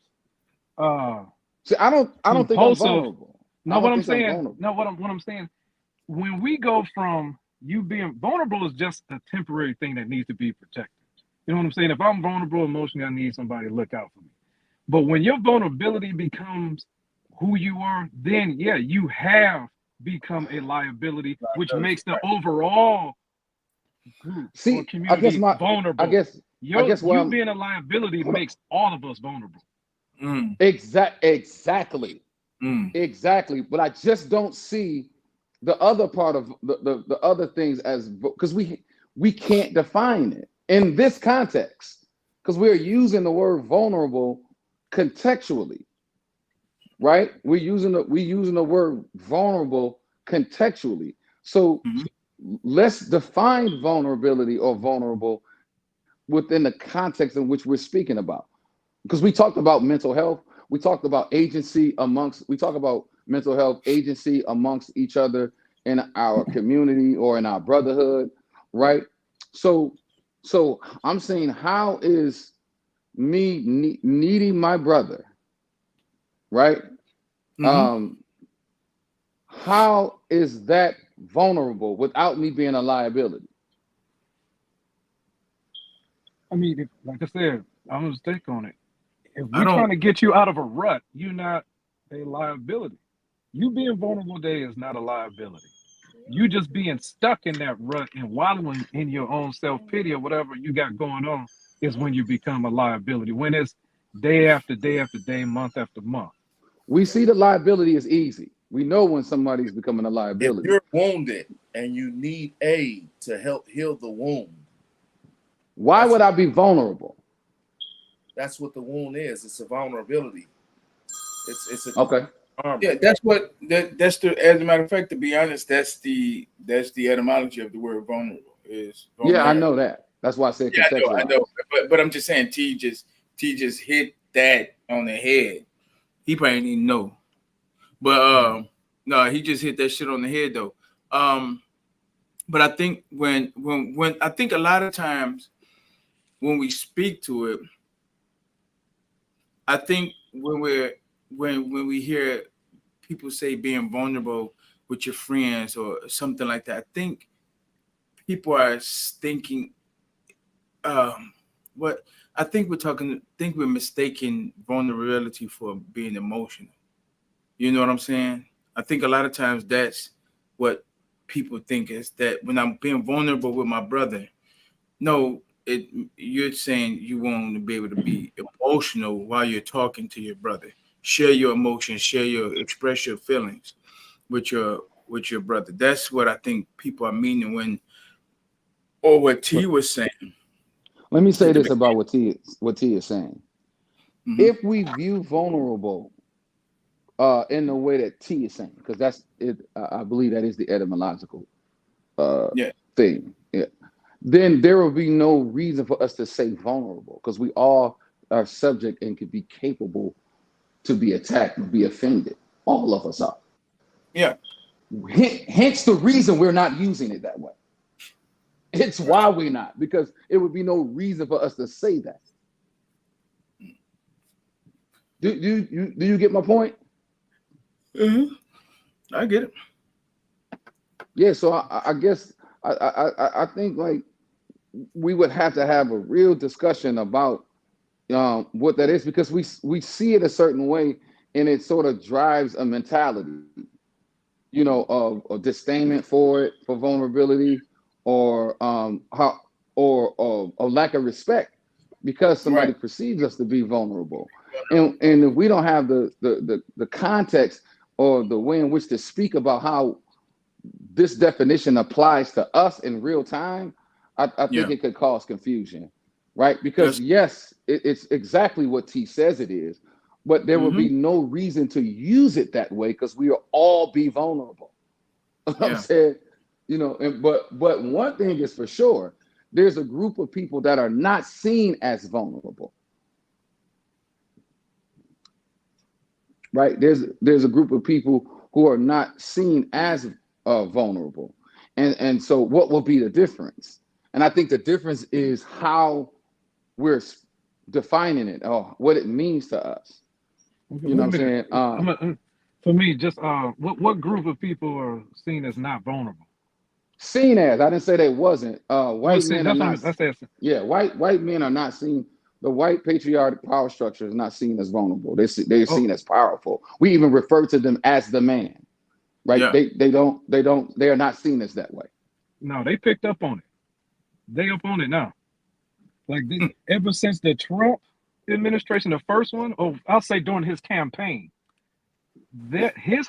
uh see, I don't think I'm impulsive. vulnerable. I No, what don't I'm think I'm saying. vulnerable. No, what I'm saying. When we go from you being vulnerable is just a temporary thing that needs to be protected. You know what I'm saying? If I'm vulnerable emotionally, I need somebody to look out for me. But when your vulnerability becomes who you are, then yeah, you have become a liability, which makes the overall group or See, community I vulnerable. guess I guess what You I'm being a liability hold on. makes all of us vulnerable. Mm, Exactly. mm. Exactly. But I just don't see the other part of the other things as because we can't define it in this context because we're using the word vulnerable contextually, right? We're using the word vulnerable contextually. So Mhm. let's define vulnerability or vulnerable within the context in which we're speaking about. Because we talked about mental health, we talk about mental health agency amongst each other in our community or in our brotherhood, right? So, so I'm saying, how is me needing my brother, right? Mhm. Um, how is that vulnerable without me being a liability? I mean, like I said, I'm gonna stick on it. If I we don't. trying to get you out of a rut, you're not a liability. You being vulnerable today is not a liability. You just being stuck in that rut and wallowing in your own self pity or whatever you got going on is when you become a liability. When it's day after day after day, month after month. We see the liability is easy. We know when somebody's becoming a If liability. you're wounded and you need aid to help heal the wound, Why that's would I be vulnerable? that's what the wound is. It's a vulnerability. It's a Okay. Yeah, armor. that's the. As a matter of fact, to be honest, that's the etymology of the word vulnerable is Yeah, I vulnerable. know that. That's why I said Yeah, I know, contextualize. but I'm just saying, T just hit that on the head. He probably didn't know. But no, he just hit that shit on the head though. But I think when I think a lot of times when we speak to it, I think when we hear people say being vulnerable with your friends or something like that, I think people are thinking what I think we're mistaking vulnerability for being emotional. You know what I'm saying? I think a lot of times that's what people think is that when I'm being vulnerable with my brother, no, you're saying you want to be able to be emotional while you're talking to your brother. Share your emotions, express your feelings with your brother. That's what I think people are meaning when or what T was saying Let me say at the this about what T is saying. beginning. If we view vulnerable in the way that T is saying, because that's it, I believe that is the etymological uh, Yeah, thing. Yeah. Then there will be no reason for us to say vulnerable, because we all are subject and could be capable to be attacked and be offended. All of us are. yeah, Hence the reason we're not using it that way. It's right. why we're not, because it would be no reason for us to say that. Do you get my point? Mm-hmm. I get it. Yeah. So I guess I think like we would have to have a real discussion about what that is, because we see it a certain way, and it sort of drives a mentality, of disdainment for it, for vulnerability, or how or a lack of respect because somebody Right. perceives us to be vulnerable, and if we don't have the context or the way in which to speak about how this definition applies to us in real time, I think Yeah. it could cause confusion, right? Because That's yes, it's exactly what T says it is, but there will mm-hmm. be no reason to use it that way because we will all be vulnerable. I'm Yeah. saying, but one thing is for sure, there's a group of people that are not seen as vulnerable, right? There's a group of people who are not seen as vulnerable, and so what will be the difference? And I think the difference is how we're defining it or what it means to us. Okay, You know wait what a I'm minute. saying? For me, just what group of people are seen as not vulnerable? Seen as, I didn't say they wasn't. Well, White see, men are that's what not. that's asking. Yeah, white men are not seen. The white patriarchal power structure is not seen as vulnerable. They're Oh seen as powerful. We even refer to them as the man, right? Yeah. They are not seen as that way. no, they picked up on it. They up on it now. Like ever since the Trump administration, the first one, or I'll say during his campaign, that his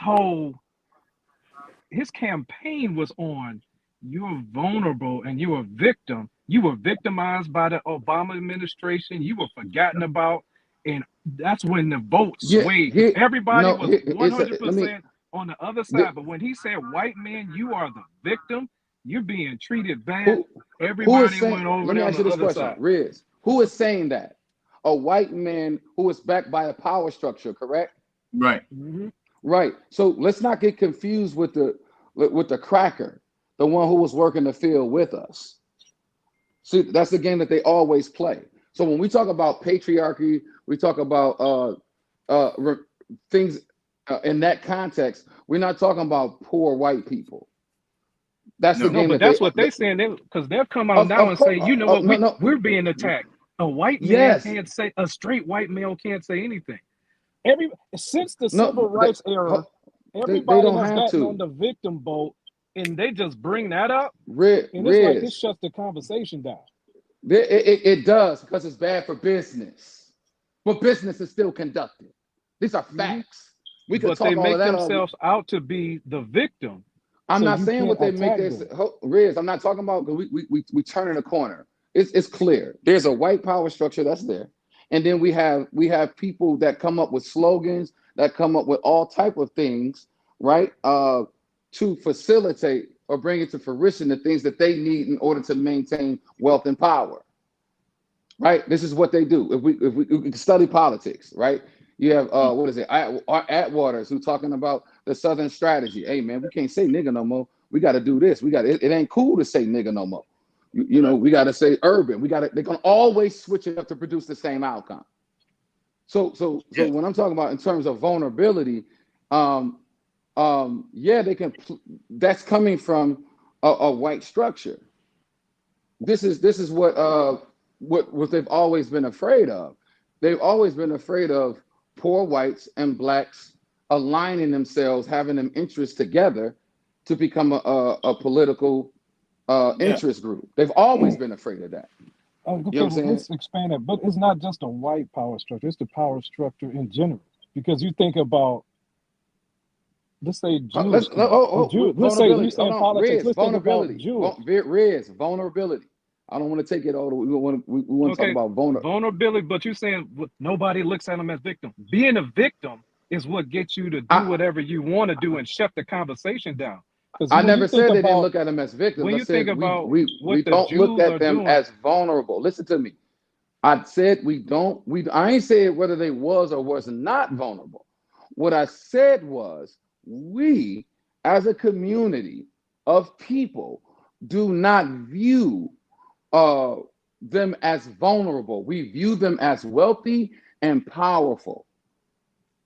campaign was on you're vulnerable and you're a victim. You were victimized by the Obama administration. You were forgotten about. And that's when the vote Yeah, swayed because here, everybody no, was let me. 100% on the other side. But when he said, white man, you are the victim, you're being treated bad, Who is everybody saying? went over Let me there on ask the you this other question, side. Riz. Who is saying that? A white man who is backed by a power structure, correct? Right. Mm-hmm. Right. So let's not get confused with the cracker, the one who was working the field with us. See, that's the game that they always play. So when we talk about patriarchy, we talk about things in that context. We're not talking about poor white people. That's the No. No, game but that they. that's what they saying. Because they'll come out now Of and say, course, you know what, no, no. we're being attacked. A white man Yes, can't say, a straight white male can't say anything. Every since the no. civil rights era, They everybody don't has have gotten on to. the victim boat, and they just bring that up, and it's like it Riz, shuts the conversation down. it does because it's bad for business, but business is still conducted. These are Hmm. facts. We could But they talk all of make that all. themselves out to be the victim, I'm so not you saying can't what they make attack this. them. Riz, I'm not talking about because we turning a corner. It's clear. There's a white power structure that's there, and then we have people that come up with slogans, that come up with all type of things, right? To facilitate or bring it to fruition the things that they need in order to maintain wealth and power. Right? This is what they do. If we study politics, right? You have what is it? Atwaters who talking about the Southern strategy. Hey man, we can't say nigga no more. We got to do this. We got it ain't cool to say nigga no more. You know, we got to say urban. We got to. They're gonna always switch it up to produce the same outcome. So when I'm talking about in terms of vulnerability, yeah, they can. That's coming from a white structure. This is what they've always been afraid of. They've always been afraid of poor whites and blacks aligning themselves, having them interests together to become a political interest group. They've always been afraid of that. Okay, You know what I'm well, saying? let's expand that. But it's not just a white power structure; it's the power structure in general. Because you think about, let's say Jewish people. Let's say you Vulnerability. Hold saying on, politics. Riz, Let's think about vulnerability. Jewish. Riz, vulnerability. I don't want to take it all the way. We want to talk Okay, about vulnerability. vulnerability. But you're saying nobody looks at them as victim. Being a victim is what gets you to do whatever you want to do and shut the conversation down. Because I when you never think said they didn't about look at them as victims. when I you think said about what we the don't look Jews at are them doing, as vulnerable. Listen to me. I said we don't. I ain't said whether they was or was not vulnerable. What I said was we, as a community of people, do not view uh, them as vulnerable. We view them as wealthy and powerful.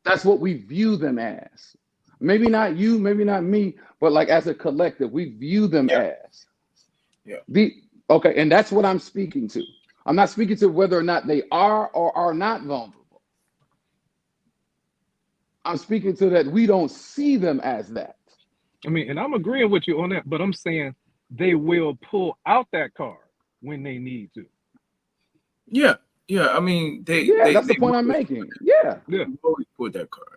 That's what we view them as. Maybe not you, maybe not me, but like as a collective, we view them Yeah. as Yeah. okay, and that's what I'm speaking to. I'm not speaking to whether or not they are or are not vulnerable. I'm speaking to that we don't see them as that. I mean, and I'm agreeing with you on that, but I'm saying they will pull out that card when they need to. Yeah. Yeah. I mean, Yeah, that's the point I'm making. Yeah. They've always pulled that card.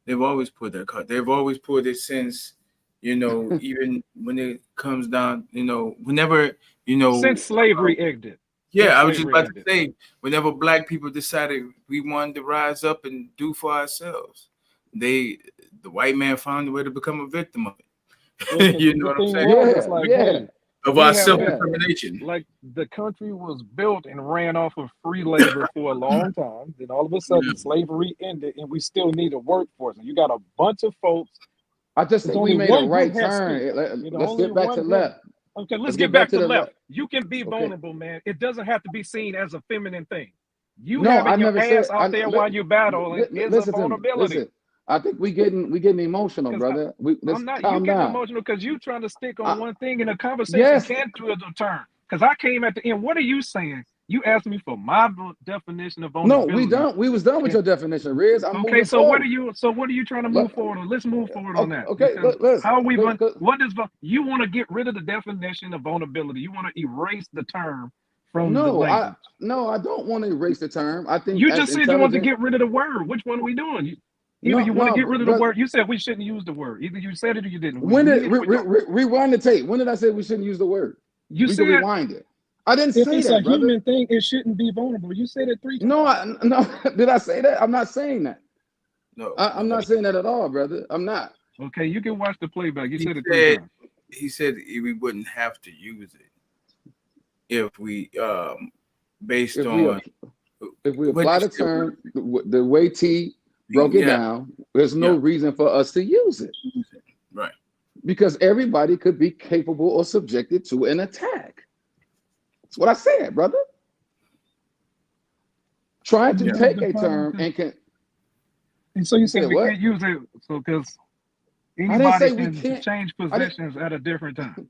They've always pulled that card. They've always pulled it since, even when it comes down, whenever, Since slavery ended. yeah, I was just about to say, whenever black people decided we wanted to rise up and do for ourselves, the white man found a way to become a victim of it. Okay, You but know the what I'm thing saying? was, it's like, Yeah. hey, Of we our have self-determination. like the country was built and ran off of free labor for a long time. Then all of a sudden, slavery ended, and we still need a workforce. And you got a bunch of folks. I just It's think we only made a one right group has turn. speak. Let's Only get back to one group. left. Okay, let's Let's get back to the left. left. You can be Okay. vulnerable, man. It doesn't have to be seen as a feminine thing. You No, I having your never ass said. out there while you're battling is a Listen to me. vulnerability. Listen. I think we getting emotional, Because brother. Let's I'm not. You calm getting down. emotional because you trying to stick on I, one thing, and the conversation yes. can't do a turn. Because I came at the end. What are you saying? You asked me for my definition of No, vulnerability. we was done with your definition, Riz. I'm Okay, moving so what forward. are you? So what are you trying to move forward on? Let's move forward on that. Okay. Because Let's. how are we? Cause, What is you want to get rid of the definition of vulnerability? You want to erase the term from the no, language. I don't want to erase the term. I think You as just said you want to intelligent. get rid of the word. Which one are we doing? Either No, you want to no, get rid of the brother. word. You said we shouldn't use the word. Either you said it or you didn't. When did rewind the tape? When did I say we shouldn't use the word? You We said can rewind it. I didn't if say it's that, a brother. human thing, it shouldn't be vulnerable. You said it 3 times. No. Did I say that? I'm not saying that. No, I'm not saying that at all, brother. I'm not. Okay, you can watch the playback. You said it 3 times. He said we wouldn't have to use it if we based on if we apply the term the way T broke it down, there's no reason for us to use it. Right. Because everybody could be capable or subjected to an attack. That's what I said, brother. Trying to take a term and can. And so you said we can't use it, so because anybody can change positions at a different time.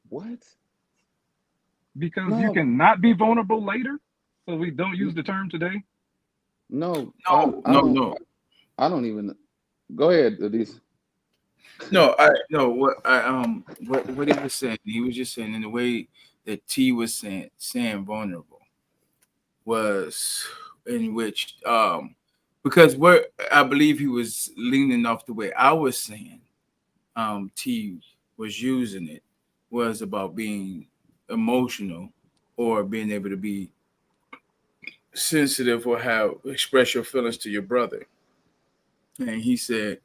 What? Because you can not be vulnerable later, so we don't use the term today. No. No. I don't even. Go ahead, Adisa. No, what he was saying, he was just saying in the way that T was saying vulnerable was in which because what I believe he was leaning off the way I was saying T was using it was about being emotional or being able to be sensitive or express your feelings to your brother. And he said,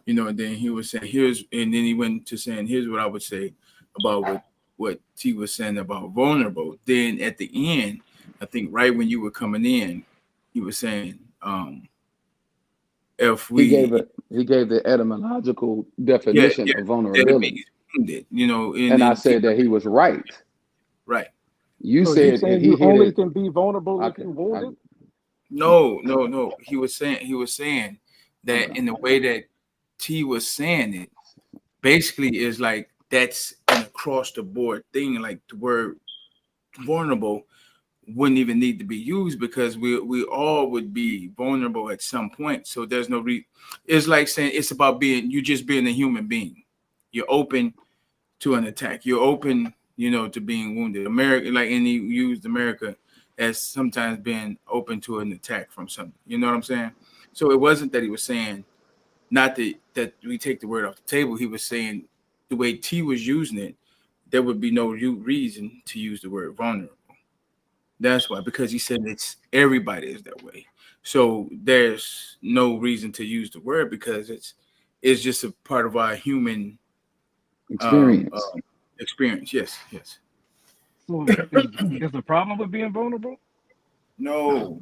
and then he was saying, and then he went to saying, here's what I would say about what T was saying about vulnerable. Then at the end, I think right when you were coming in, he was saying if He gave we the etymological yeah, definition yeah, of that it vulnerability, means wounded, you know, and and I then said that he was right. right. You So you said saying he you hit only it. can be vulnerable if Okay, you wounded? No. He was saying that okay. in the way that T was saying it, basically is like that's an across the board thing. Like the word vulnerable wouldn't even need to be used because we all would be vulnerable at some point. So there's no it's like saying it's about you just being a human being. You're open to an attack. You're open, you know, to being wounded. America, like, and he used America as sometimes being open to an attack from something. You know what I'm saying? So it wasn't that he was saying not that we take the word off the table. He was saying the way T was using it, there would be no reason to use the word vulnerable. That's why, because he said it's everybody is that way. So there's no reason to use the word because it's just a part of our human um, Experience. um experience. Yes. So is the problem with being vulnerable? No,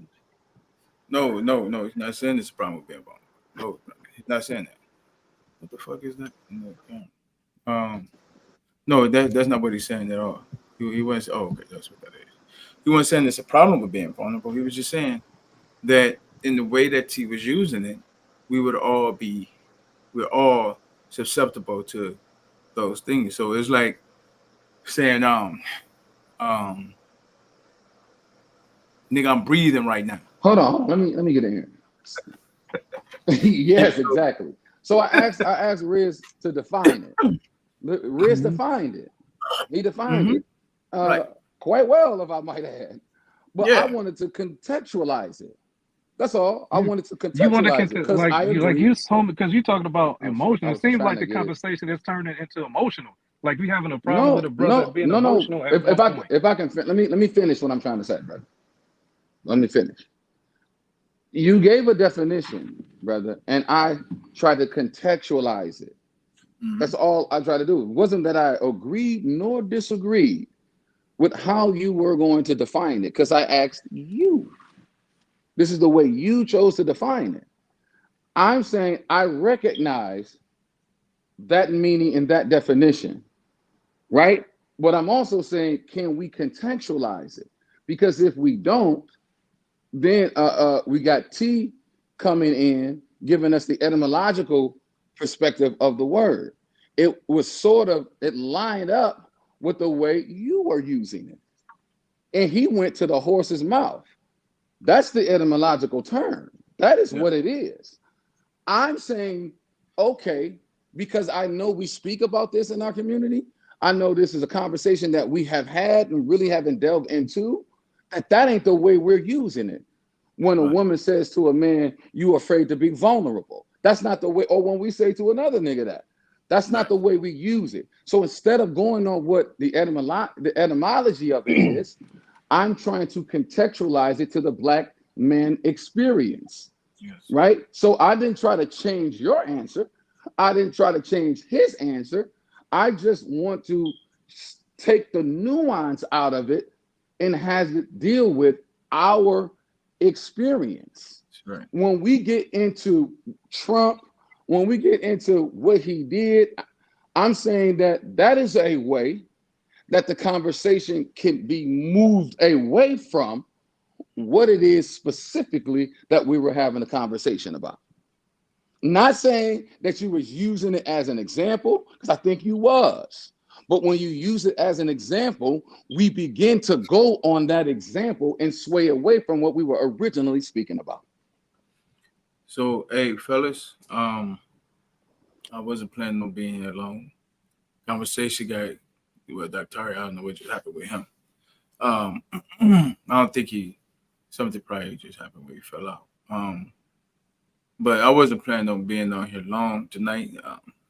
no. He's not saying it's a problem with being vulnerable. No, he's not saying that. What the fuck is that? Um, no, that's not what he's saying at all. He wasn't. Oh, okay, that's what that is. He wasn't saying it's a problem with being vulnerable. He was just saying that in the way that he was using it, we would all be, we're all susceptible to those things. So it's like saying, um, nigga, I'm breathing right now. Hold on. Let me get in here. And Yes, so, exactly. So I asked Riz to define it. Riz Mhm. defined it. He defined mhm, it right, quite well, if I might add. But I yeah, wanted to contextualize it. That's all. I You wanted to you want to contextualize it because I like agree. you told me because you talking about I was emotion. I It was seems trying like to the get it. conversation is turning into emotional. Like we having a problem with No, a brother no, being no, no. emotional at If one I point. if I can let me finish what I'm trying to say, brother. Let me finish. You gave a definition, brother, and I tried to contextualize it. mhm, That's all I tried to do. It wasn't that I agreed nor disagreed with how you were going to define it, because I asked you. This is the way you chose to define it. I'm saying I recognize that meaning and that definition, right? But I'm also saying, can we contextualize it? Because if we don't, then we got T coming in, giving us the etymological perspective of the word. It was it lined up with the way you were using it. And he went to the horse's mouth. That's the etymological term. That is yeah, what it is. I'm saying, okay, because I know we speak about this in our community. I know this is a conversation that we have had and really haven't delved into. That ain't the way we're using it. When a right, woman says to a man, "You afraid to be vulnerable," that's not the way. Or when we say to another nigga that's not right, the way we use it. So instead of going on what the etymology of it is, I'm trying to contextualize it to the black man experience, yes, right? So I didn't try to change your answer. I didn't try to change his answer. I just want to take the nuance out of it and has it deal with our experience. that's right, When we get into Trump, when we get into what he did, I'm saying that that is a way that the conversation can be moved away from what it is specifically that we were having a conversation about. Not saying that you was using it as an example, because I think you was. But when you use it as an example, we begin to go on that example and sway away from what we were originally speaking about. So, hey, fellas, I wasn't planning on being here long. Conversation got with Dr. Hari. I don't know what just happened with him. I don't think something probably just happened where he fell out. But I wasn't planning on being on here long tonight.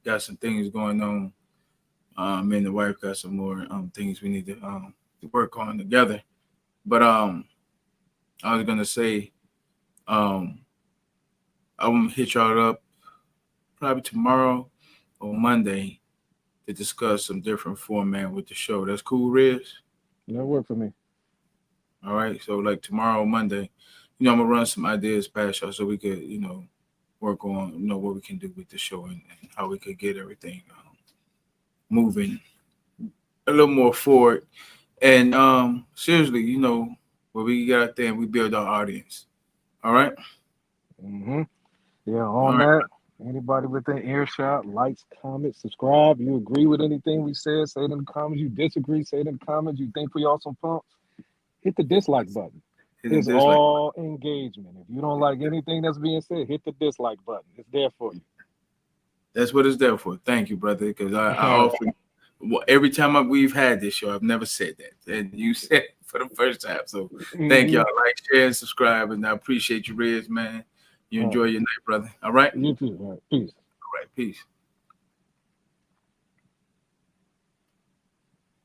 Got some things going on. Me and the wife got some more things we need to work on together. But I was gonna say um, I'm gonna hit y'all up probably tomorrow or Monday to discuss some different format with the show. That's cool, Riz. That worked for me. All right. So like tomorrow, Monday, I'm gonna run some ideas past y'all so we could, work on, what we can do with the show and how we could get everything moving a little more forward. And seriously, where we get out there and we build our audience. All right. Mm-hmm. Yeah, All on right. that, anybody within earshot, likes, comments, subscribe. You agree with anything we said, say it in the comments. You disagree, say it in the comments. You think we all some punks, hit the dislike button. Hit the It's dislike. all engagement. If you don't like anything that's being said, hit the dislike button. It's there for you. That's what it's there for. Thank you, brother. Because I All right. often, every time we've had this show, I've never said that, and you said it for the first time. So thank y'all. Like, share, and subscribe, and I appreciate you, Riz, man. You All enjoy right. your night, brother. All right. You too. All right. Peace. All right. Peace.